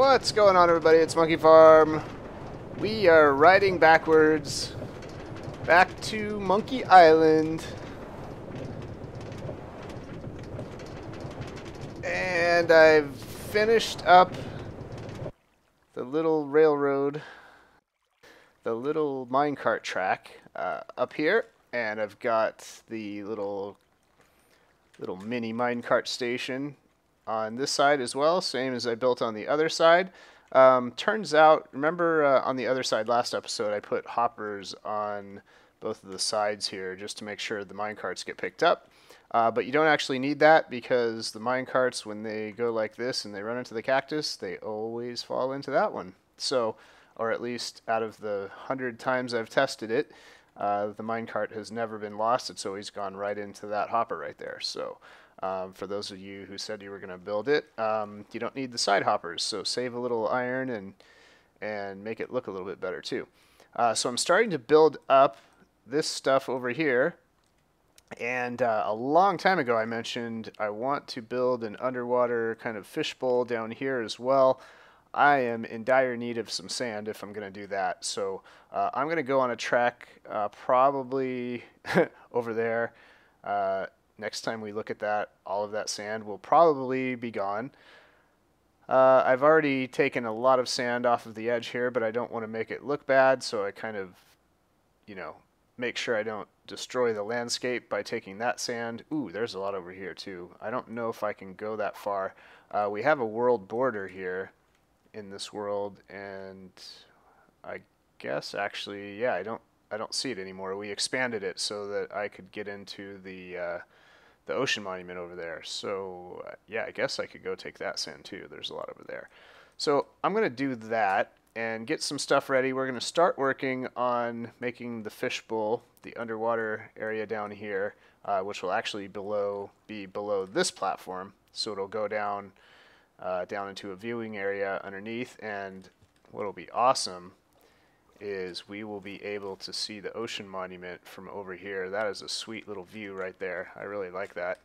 What's going on, everybody? It's Monkeyfarm. We are riding backwards back to Monkey Island. And I've finished up the little railroad, the little minecart track up here. And I've got the little mini minecart station on this side as well, same as I built on the other side. Turns out, remember on the other side last episode, I put hoppers on both of the sides here just to make sure the minecarts get picked up. But you don't actually need that because the minecarts, when they go like this and they run into the cactus, they always fall into that one. So, or at least out of the 100 times I've tested it, the minecart has never been lost. It's always gone right into that hopper right there. So for those of you who said you were going to build it, you don't need the side hoppers. So save a little iron and make it look a little bit better too. So I'm starting to build up this stuff over here. And a long time ago I mentioned I want to build an underwater kind of fishbowl down here as well. I am in dire need of some sand if I'm going to do that. So I'm going to go on a trek probably over there. Next time we look at that, all of that sand will probably be gone. I've already taken a lot of sand off of the edge here, but I don't want to make it look bad, so I kind of, make sure I don't destroy the landscape by taking that sand. Ooh, there's a lot over here too. I don't know if I can go that far. We have a world border here in this world, and I guess actually, yeah, I don't see it anymore. We expanded it so that I could get into the ocean monument over there. So yeah, I guess I could go take that sand too. There's a lot over there. So I'm going to do that and get some stuff ready. We're going to start working on making the fishbowl, the underwater area down here, which will actually be below this platform. So it'll go down into a viewing area underneath. And what'll be awesome is we will be able to see the ocean monument from over here. That is a sweet little view right there. I really like that.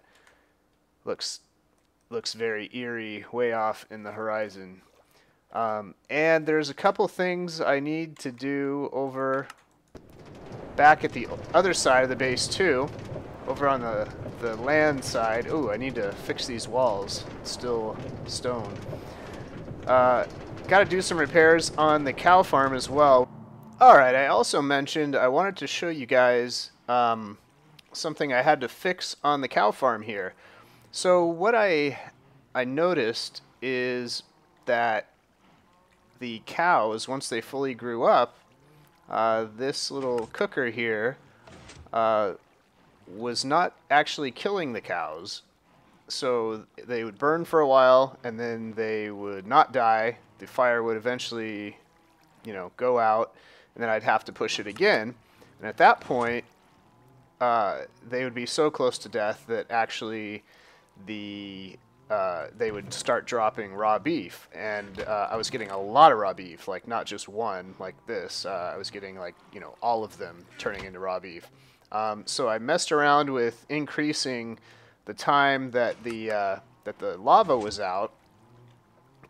Looks very eerie way off in the horizon. And there's a couple things I need to do over back at the other side of the base too, over on the land side. Ooh, I need to fix these walls. It's still stone. Got to do some repairs on the cow farm as well. Alright, I also mentioned I wanted to show you guys something I had to fix on the cow farm here. So what I noticed is that the cows, once they fully grew up, this little cooker here was not actually killing the cows. So they would burn for a while and then they would not die. The fire would eventually, go out, and then I'd have to push it again. And at that point, they would be so close to death that actually they would start dropping raw beef. And I was getting a lot of raw beef, like not just one like this. I was getting all of them turning into raw beef. So I messed around with increasing the time that the lava was out,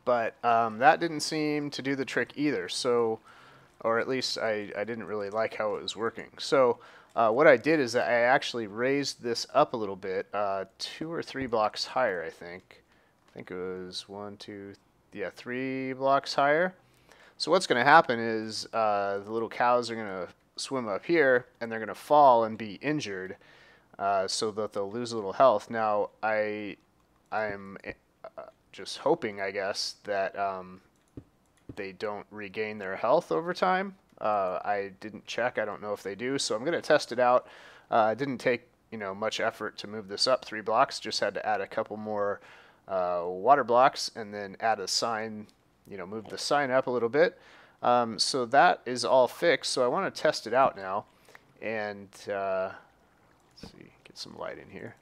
but that didn't seem to do the trick either. So, or at least I didn't really like how it was working. So what I did is that I actually raised this up a little bit, 2 or 3 blocks higher, I think. I think it was 3 blocks higher. So what's going to happen is the little cows are going to swim up here, and they're going to fall and be injured, so that they'll lose a little health. Now, I'm just hoping, I guess, that they don't regain their health over time. I didn't check. I don't know if they do, so I'm going to test it out. It didn't take much effort to move this up 3 blocks. Just had to add a couple more water blocks and then add a sign. Move the sign up a little bit. So that is all fixed. So I want to test it out now, and let's see, get some light in here.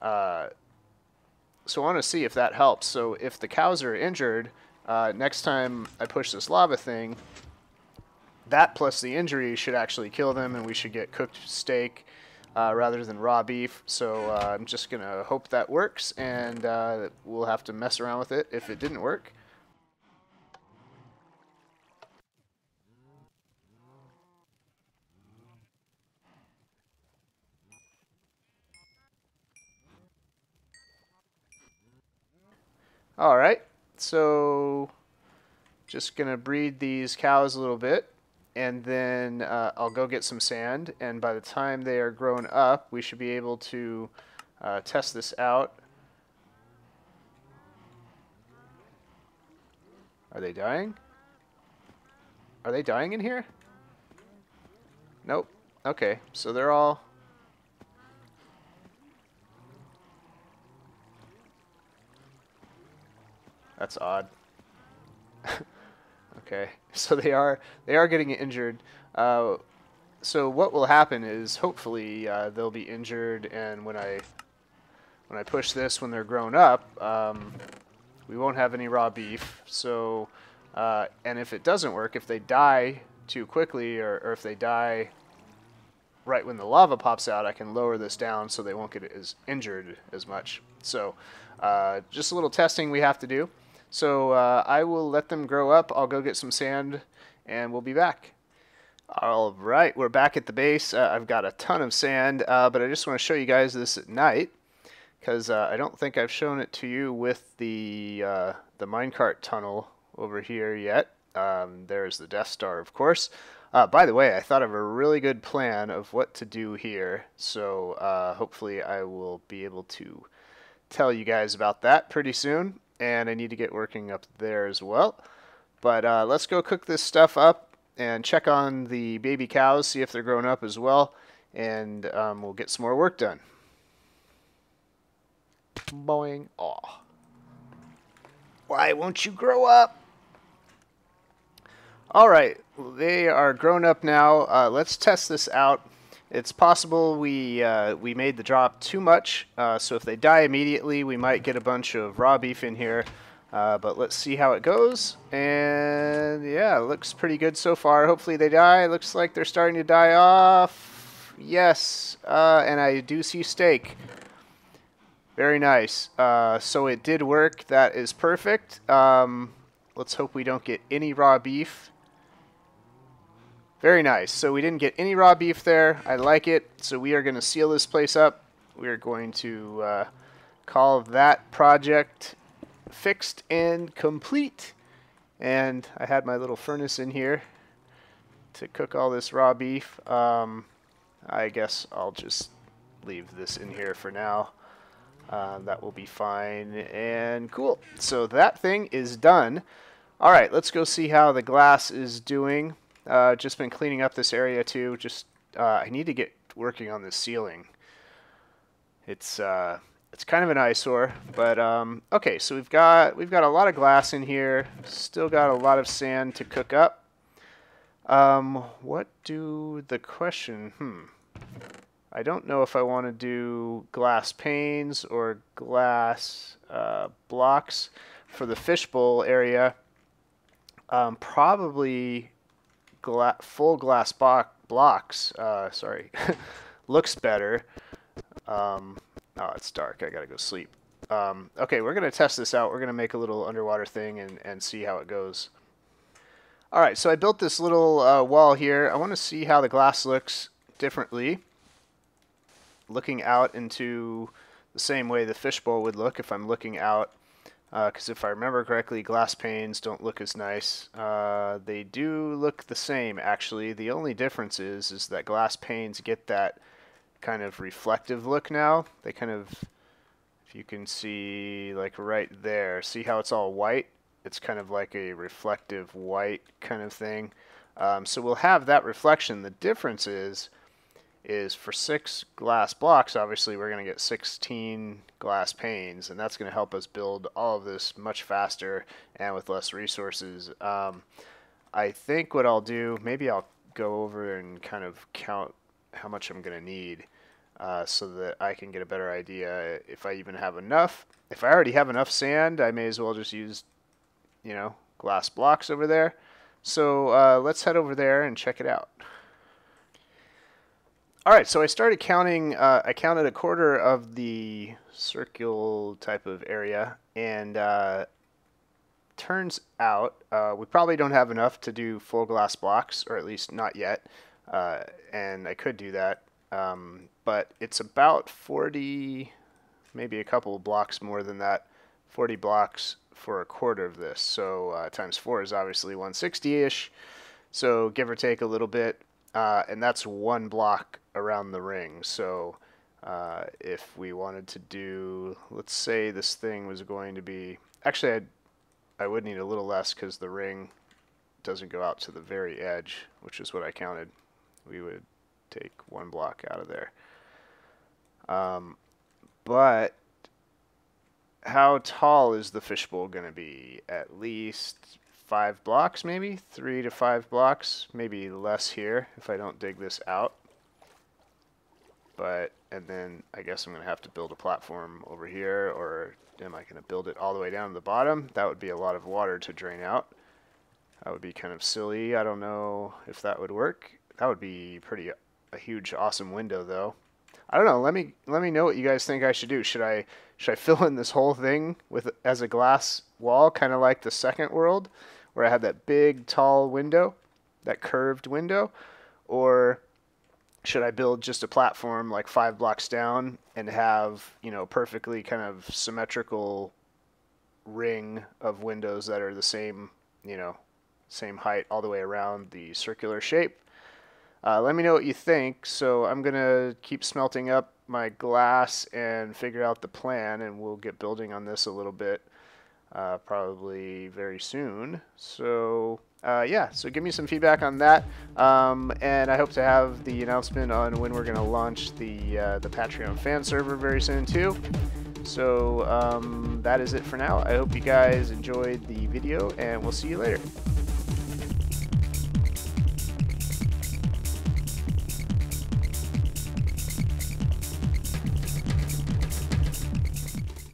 So I want to see if that helps. So if the cows are injured, next time I push this lava thing, that plus the injury should actually kill them, and we should get cooked steak rather than raw beef. So I'm just going to hope that works, and we'll have to mess around with it if it didn't work. All right, so just gonna breed these cows a little bit, and then I'll go get some sand, and by the time they are grown up, we should be able to test this out. Are they dying? Are they dying in here? Nope. Okay, so they're all... That's odd. Okay, so they are getting injured. So what will happen is hopefully they'll be injured, and when I push this when they're grown up, we won't have any raw beef. So and if it doesn't work, if they die too quickly, or if they die right when the lava pops out, I can lower this down so they won't get as injured as much. So just a little testing we have to do. So I will let them grow up. I'll go get some sand, and we'll be back. All right, we're back at the base. I've got a ton of sand, but I just want to show you guys this at night, because I don't think I've shown it to you with the minecart tunnel over here yet. There's the Death Star, of course. By the way, I thought of a really good plan of what to do here, so hopefully I will be able to tell you guys about that pretty soon, and I need to get working up there as well. But let's go cook this stuff up and check on the baby cows, see if they're grown up as well, and we'll get some more work done. Boing. Aw. Why won't you grow up? Alright, they are grown up now. Let's test this out. It's possible we made the drop too much, so if they die immediately, we might get a bunch of raw beef in here. But let's see how it goes. And yeah, it looks pretty good so far. Hopefully they die. It looks like they're starting to die off. Yes, and I do see steak. Very nice. So it did work. That is perfect. Let's hope we don't get any raw beef. Very nice. So we didn't get any raw beef there. I like it. So we are going to seal this place up. We are going to call that project fixed and complete. And I had my little furnace in here to cook all this raw beef. I guess I'll just leave this in here for now. That will be fine and cool. So that thing is done. All right, let's go see how the glass is doing. Just been cleaning up this area too. Just I need to get working on this ceiling. It's kind of an eyesore, but okay. So we've got a lot of glass in here. Still got a lot of sand to cook up. What do the question? I don't know if I want to do glass panes or glass blocks for the fishbowl area. Probably full glass blocks. Sorry, looks better. Oh, it's dark. I gotta go sleep. Okay, we're gonna test this out. We're gonna make a little underwater thing and see how it goes. All right, so I built this little wall here. I want to see how the glass looks differently, looking out into the same way the fishbowl would look if I'm looking out. Because if I remember correctly, glass panes don't look as nice. They do look the same, actually. The only difference is that glass panes get that kind of reflective look now. They kind of, if you can see, like right there, see how it's all white? It's kind of like a reflective white kind of thing. So we'll have that reflection. The difference is for 6 glass blocks, obviously we're going to get 16 glass panes, and that's going to help us build all of this much faster and with less resources. I think what I'll do, maybe I'll go over and kind of count how much I'm going to need so that I can get a better idea if I even have enough. If I already have enough sand, I may as well just use, you know, glass blocks over there. So let's head over there and check it out. Alright, so I started counting, I counted a quarter of the circle type of area, and turns out we probably don't have enough to do full glass blocks, or at least not yet, and I could do that, but it's about 40, maybe a couple of blocks more than that, 40 blocks for a quarter of this. So times 4 is obviously 160-ish. So give or take a little bit. And that's 1 block around the ring. So if we wanted to do, let's say this thing was going to be, actually I would need a little less because the ring doesn't go out to the very edge, which is what I counted. We would take 1 block out of there. But how tall is the fishbowl going to be? At least 5 blocks, maybe 3 to 5 blocks, maybe less here if I don't dig this out. But, and then I guess I'm going to have to build a platform over here, or am I going to build it all the way down to the bottom? That would be a lot of water to drain out. That would be kind of silly. I don't know if that would work. That would be a huge, awesome window, though. I don't know. Let me know what you guys think I should do. Should I fill in this whole thing as a glass wall, kind of like the second world, where I had that big, tall window, that curved window, or should I build just a platform like 5 blocks down and have, you know, perfectly kind of symmetrical ring of windows that are the same, you know, same height all the way around the circular shape? Let me know what you think. So I'm going to keep smelting up my glass and figure out the plan, and we'll get building on this a little bit probably very soon. So yeah, so give me some feedback on that, and I hope to have the announcement on when we're going to launch the Patreon fan server very soon too. So that is it for now. I hope you guys enjoyed the video, and we'll see you later.